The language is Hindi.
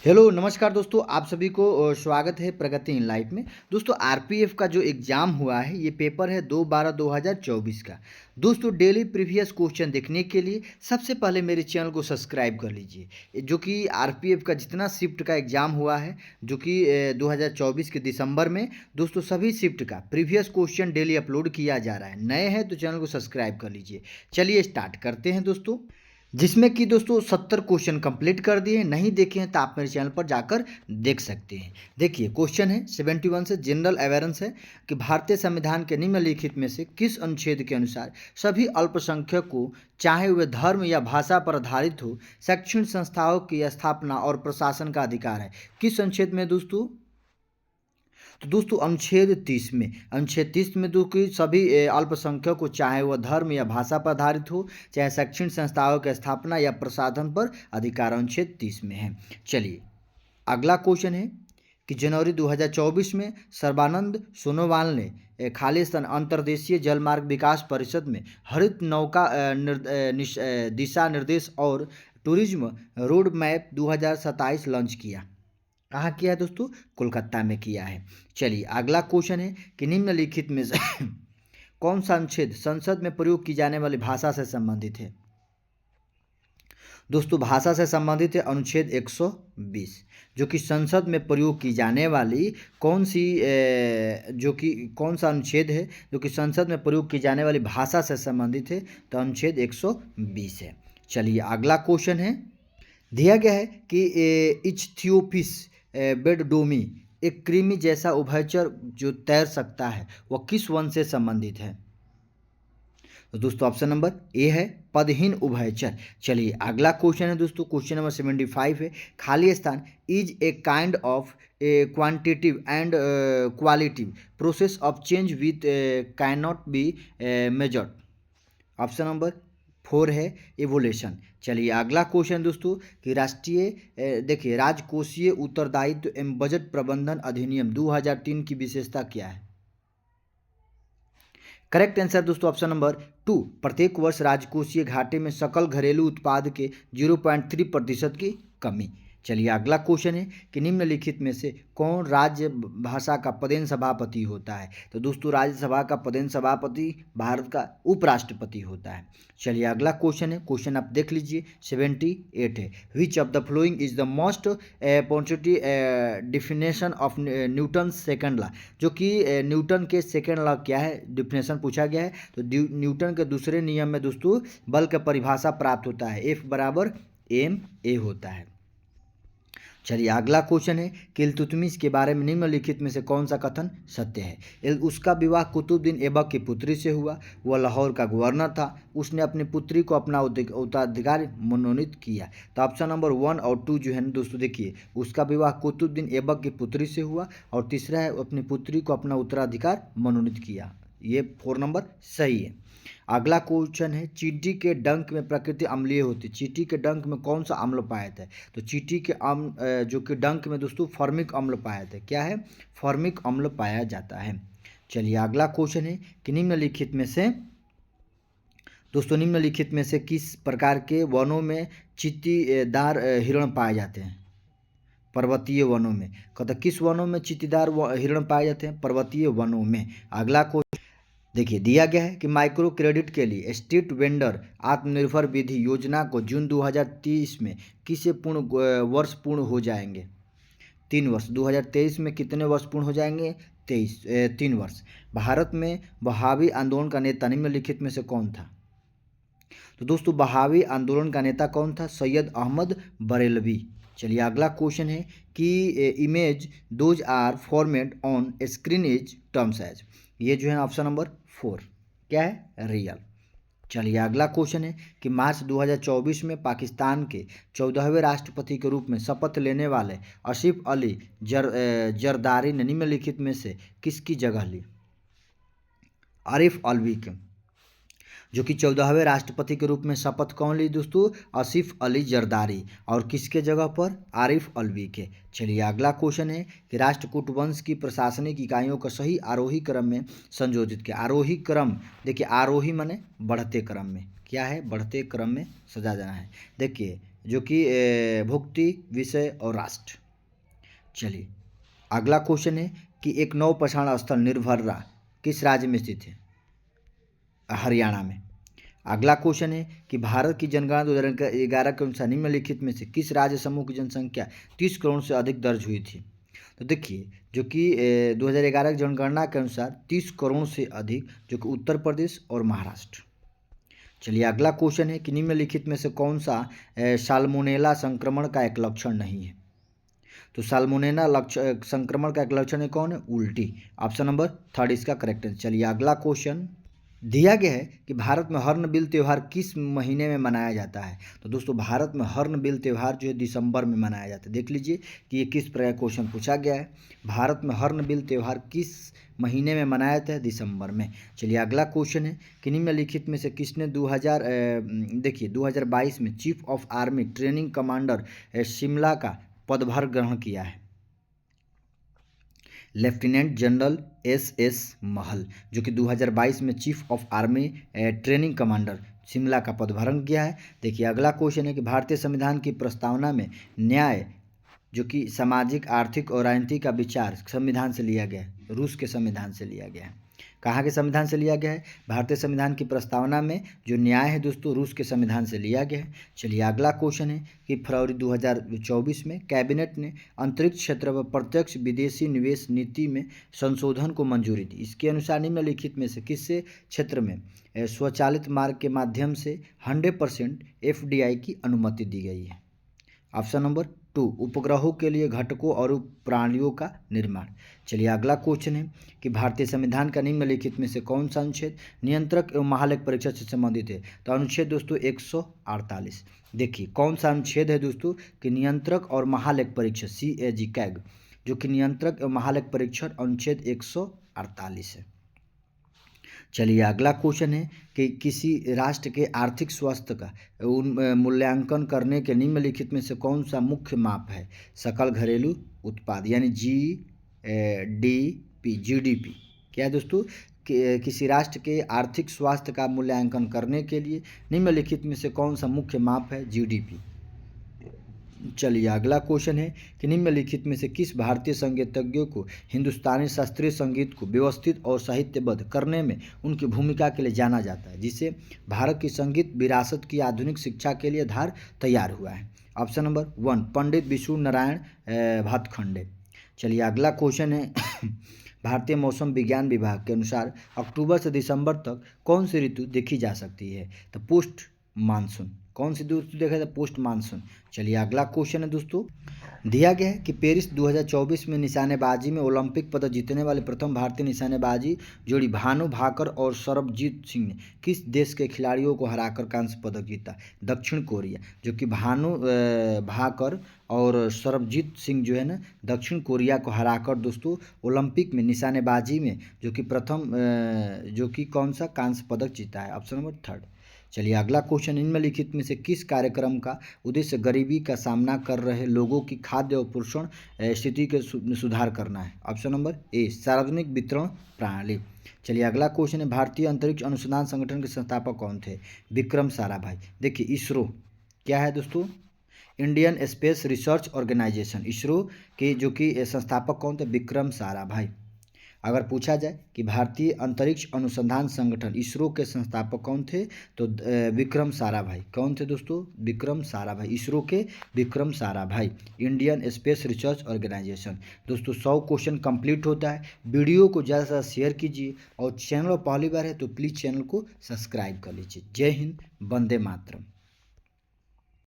हेलो नमस्कार दोस्तों, आप सभी को स्वागत है प्रगति इन लाइफ में। दोस्तों आरपीएफ का जो एग्ज़ाम हुआ है ये पेपर है 2/12/2024 का। दोस्तों डेली प्रीवियस क्वेश्चन देखने के लिए सबसे पहले मेरे चैनल को सब्सक्राइब कर लीजिए। जो कि आरपीएफ का जितना शिफ्ट का एग्ज़ाम हुआ है जो कि 2024 के दिसंबर में, दोस्तों सभी शिफ्ट का प्रीवियस क्वेश्चन डेली अपलोड किया जा रहा है। नए हैं तो चैनल को सब्सक्राइब कर लीजिए। चलिए स्टार्ट करते हैं दोस्तों, जिसमें कि दोस्तों 70 क्वेश्चन कंप्लीट कर दिए। नहीं देखे हैं तो आप मेरे चैनल पर जाकर देख सकते हैं। देखिए क्वेश्चन है 71 से जनरल अवेयरेंस है कि भारतीय संविधान के निम्नलिखित में से किस अनुच्छेद के अनुसार सभी अल्पसंख्यक को, चाहे वे धर्म या भाषा पर आधारित हो, शैक्षणिक संस्थाओं की स्थापना और प्रशासन का अधिकार है। किस अनुच्छेद में दोस्तों? तो दोस्तों अनुच्छेद 30 में दो कि सभी अल्पसंख्यक को, चाहे वह धर्म या भाषा पर आधारित हो, चाहे शैक्षणिक संस्थाओं की स्थापना या प्रसाधन पर अधिकार अनुच्छेद 30 में है। चलिए अगला क्वेश्चन है कि जनवरी 2024 में सर्बानंद सोनोवाल ने खालिस्तान अंतर्देशीय जलमार्ग विकास परिषद में हरित नौका दिशा निर्देश और टूरिज्म रोड मैप 2027 लॉन्च किया। कहाँ किया है दोस्तों? कोलकाता में किया है। चलिए अगला क्वेश्चन है कि निम्नलिखित में से कौन सा अनुच्छेद संसद में प्रयोग की जाने वाली भाषा से संबंधित है? दोस्तों भाषा से संबंधित है अनुच्छेद 120, जो कि संसद में प्रयोग की जाने वाली कौन सी जो कि कौन सा अनुच्छेद है जो कि संसद में प्रयोग की जाने वाली भाषा से संबंधित है? तो अनुच्छेद 120 है। चलिए अगला क्वेश्चन है, दिया गया है कि इच्थियोपिस बेडडोमी एक कृमि जैसा उभयचर जो तैर सकता है वह किस वन से संबंधित है? तो दोस्तों ऑप्शन नंबर ए है पदहीन उभयचर। चलिए अगला क्वेश्चन है दोस्तों, क्वेश्चन नंबर 75 है, खाली स्थान is a kind of a quantitative and qualitative process of change with can not be measured. Option number 4 है एवोल्यूशन। चलिए अगला क्वेश्चन दोस्तों कि देखिए राजकोषीय उत्तरदायित्व एवं बजट प्रबंधन अधिनियम 2003 की विशेषता क्या है? करेक्ट आंसर दोस्तों ऑप्शन नंबर 2, प्रत्येक वर्ष राजकोषीय घाटे में सकल घरेलू उत्पाद के 0.3% की कमी। चलिए अगला क्वेश्चन है कि निम्नलिखित में से कौन राज्य भाषा का पदेन सभापति होता है? तो दोस्तों राज्यसभा का पदेन सभापति भारत का उपराष्ट्रपति होता है। चलिए अगला क्वेश्चन है, क्वेश्चन आप देख लीजिए 78 है, which of the following is the most positive definition of Newton second law. जो कि न्यूटन के सेकेंड लॉ क्या है डिफिनेशन पूछा गया है। तो न्यूटन के दूसरे नियम में दोस्तों बल का परिभाषा प्राप्त होता है, F बराबर ma होता है। चलिए अगला क्वेश्चन है कि इल्तुतमिश के बारे में निम्नलिखित में से कौन सा कथन सत्य है? उसका विवाह कुतुबुद्दीन ऐबक की पुत्री से हुआ, वह लाहौर का गवर्नर था, उसने अपनी पुत्री को अपना उत्तराधिकारी मनोनीत किया। तो ऑप्शन नंबर 1 और 2 जो है ना दोस्तों, देखिए उसका विवाह कुतुबुद्दीन ऐबक की पुत्री से हुआ और तीसरा है अपनी पुत्री को अपना उत्तराधिकार मनोनीत किया। ये 4 नंबर सही है। अगला क्वेश्चन है, चींटी के डंक में प्रकृति अम्लीय होती है, चींटी के डंक में कौन सा अम्ल पाया जाता है? तो चींटी के जो कि डंक में दोस्तों फॉर्मिक अम्ल पाया जाता है। क्या है? फॉर्मिक अम्ल पाया जाता है। चलिए अगला क्वेश्चन है कि निम्नलिखित में से किस प्रकार के वनों में चींटीदार हिरण पाए जाते हैं? पर्वतीय वनों में। कहता किस वनों में चींटीदार हिरण पाए जाते हैं? पर्वतीय वनों में। अगला देखिए दिया गया है कि माइक्रो क्रेडिट के लिए स्ट्रीट वेंडर आत्मनिर्भर विधि योजना को जून 2030 में किसे वर्ष पूर्ण हो जाएंगे? 3 वर्ष। 2023 में कितने वर्ष पूर्ण हो जाएंगे? 3 वर्ष। भारत में बहावी आंदोलन का नेता निम्नलिखित में से कौन था? तो दोस्तों बहावी आंदोलन का नेता कौन था? सैयद अहमद बरेलवी। चलिए अगला क्वेश्चन है कि image those are format on screen is terms as. ये जो है ऑप्शन नंबर 4 क्या है? रियल। चलिए अगला क्वेश्चन है कि मार्च 2024 में पाकिस्तान के 14वें राष्ट्रपति के रूप में शपथ लेने वाले आसिफ अली जरदारी ने निम्नलिखित में से किसकी जगह ली? आरिफ अलवी के, जो कि 14वें राष्ट्रपति के रूप में शपथ कौन ली दोस्तों? आसिफ अली जरदारी। और किसके जगह पर? आरिफ अलवी के। चलिए अगला क्वेश्चन है कि राष्ट्रकूट वंश की प्रशासनिक इकाइयों का सही आरोही क्रम में संयोजित किया। आरोही क्रम देखिए, आरोही माने बढ़ते क्रम में, क्या है? बढ़ते क्रम में सजा जाना है। देखिए जो कि भुक्ति, विषय और राष्ट्र। चलिए अगला क्वेश्चन है कि एक नौ पाषाण स्थल निर्भरा किस राज्य में स्थित है? हरियाणा में। अगला क्वेश्चन है कि भारत की जनगणना 2011 के अनुसार निम्नलिखित में से किस राज्य समूह की जनसंख्या 30 करोड़ से अधिक दर्ज हुई थी? तो देखिए जो कि 2011 की जनगणना के अनुसार 30 करोड़ से अधिक, जो कि उत्तर प्रदेश और महाराष्ट्र। चलिए अगला क्वेश्चन है कि निम्नलिखित में से कौन सा साल्मोनेला संक्रमण का एक लक्षण नहीं है? तो साल्मोनेला संक्रमण का एक लक्षण है कौन है? उल्टी। ऑप्शन नंबर 3 इसका करेक्ट है। चलिए अगला क्वेश्चन दिया गया है कि भारत में हॉर्नबिल त्यौहार किस महीने में मनाया जाता है? तो दोस्तों भारत में हॉर्नबिल त्यौहार जो है दिसंबर में मनाया जाता है। देख लीजिए कि ये किस प्रकार क्वेश्चन पूछा गया है। भारत में हॉर्नबिल त्यौहार किस महीने में मनाया जाता है? दिसंबर में। चलिए अगला क्वेश्चन है कि निम्नलिखित में से किसने 2022 में chief of army training commander Shimla का पदभार ग्रहण किया है? लेफ्टिनेंट जनरल एस महल, जो कि 2022 में chief of army training commander Shimla का पदभार किया है। देखिए अगला क्वेश्चन है कि भारतीय संविधान की प्रस्तावना में न्याय, जो कि सामाजिक, आर्थिक और राजनीतिक का विचार संविधान से लिया गया है, रूस के संविधान से लिया गया है। कहाँ के संविधान से लिया गया है? भारतीय संविधान की प्रस्तावना में जो न्याय है दोस्तों रूस के संविधान से लिया गया है। चलिए अगला क्वेश्चन है कि फरवरी 2024 में कैबिनेट ने अंतरिक्ष क्षेत्र पर प्रत्यक्ष विदेशी निवेश नीति में संशोधन को मंजूरी दी। इसके अनुसार निम्नलिखित में से किस क्षेत्र में स्वचालित मार्ग के माध्यम से 100% FDI की अनुमति दी गई है? ऑप्शन नंबर 2 उपग्रहों के लिए घटकों और प्रणालियों का निर्माण। चलिए अगला क्वेश्चन है कि भारतीय संविधान का निम्नलिखित में से कौन सा अनुच्छेद नियंत्रक एवं महालेख परीक्षा से संबंधित है? तो अनुच्छेद दोस्तों 148। देखिए कौन सा अनुच्छेद है दोस्तों कि नियंत्रक और महालेख परीक्षक CAG कैग, जो कि नियंत्रक एवं महालेख परीक्षक अनुच्छेद 148 है। चलिए अगला क्वेश्चन है कि किसी राष्ट्र के आर्थिक स्वास्थ्य का मूल्यांकन करने के निम्नलिखित में से कौन सा मुख्य माप है? सकल घरेलू उत्पाद यानी GDP। क्या है दोस्तों? किसी राष्ट्र के आर्थिक स्वास्थ्य का मूल्यांकन करने के लिए निम्नलिखित में से कौन सा मुख्य माप है? GDP। चलिए अगला क्वेश्चन है कि निम्नलिखित में से किस भारतीय संगीतज्ञों को हिंदुस्तानी शास्त्रीय संगीत को व्यवस्थित और साहित्यबद्ध करने में उनकी भूमिका के लिए जाना जाता है, जिससे भारत की संगीत विरासत की आधुनिक शिक्षा के लिए आधार तैयार हुआ है? ऑप्शन नंबर 1 पंडित विष्णु नारायण भातखंडे। चलिए अगला क्वेश्चन है भारतीय मौसम विज्ञान विभाग के अनुसार अक्टूबर से दिसंबर तक कौन सी ऋतु देखी जा सकती है? तो पोस्ट मानसून। कौन सी ऋतु देखा जाए? Post monsoon. चलिए अगला क्वेश्चन है दोस्तों दिया गया है कि पेरिस 2024 में निशानेबाजी में ओलंपिक पदक जीतने वाले प्रथम भारतीय निशानेबाजी जोड़ी भानु भाकर और सरबजीत सिंह ने किस देश के खिलाड़ियों को हराकर कांस्य पदक जीता? दक्षिण कोरिया। जो कि भानु भाकर और सरबजीत सिंह जो है ना दक्षिण कोरिया को हराकर दोस्तों ओलंपिक में निशानेबाजी में जो कि कौन सा कांस्य पदक जीता है? Option number 3। चलिए अगला क्वेश्चन निम्नलिखित में से किस कार्यक्रम का उद्देश्य गरीबी का सामना कर रहे लोगों की खाद्य और पोषण स्थिति के सुधार करना है? ऑप्शन नंबर ए सार्वजनिक वितरण प्रणाली। चलिए अगला क्वेश्चन है भारतीय अंतरिक्ष अनुसंधान संगठन के संस्थापक कौन थे? विक्रम साराभाई। देखिए इसरो क्या है दोस्तों? Indian Space Research Organisation. ISRO के जो कि संस्थापक कौन थे? विक्रम साराभाई। अगर पूछा जाए कि भारतीय अंतरिक्ष अनुसंधान संगठन इसरो के संस्थापक कौन थे? तो विक्रम साराभाई। कौन थे दोस्तों? विक्रम साराभाई। इसरो के Vikram Sarabhai, Indian Space Research Organisation. दोस्तों 100 क्वेश्चन कंप्लीट होता है। वीडियो को ज़्यादा से ज़्यादा शेयर कीजिए और चैनल पर पहली बार है तो प्लीज़ चैनल को सब्सक्राइब कर लीजिए। जय हिंद, वंदे मातरम।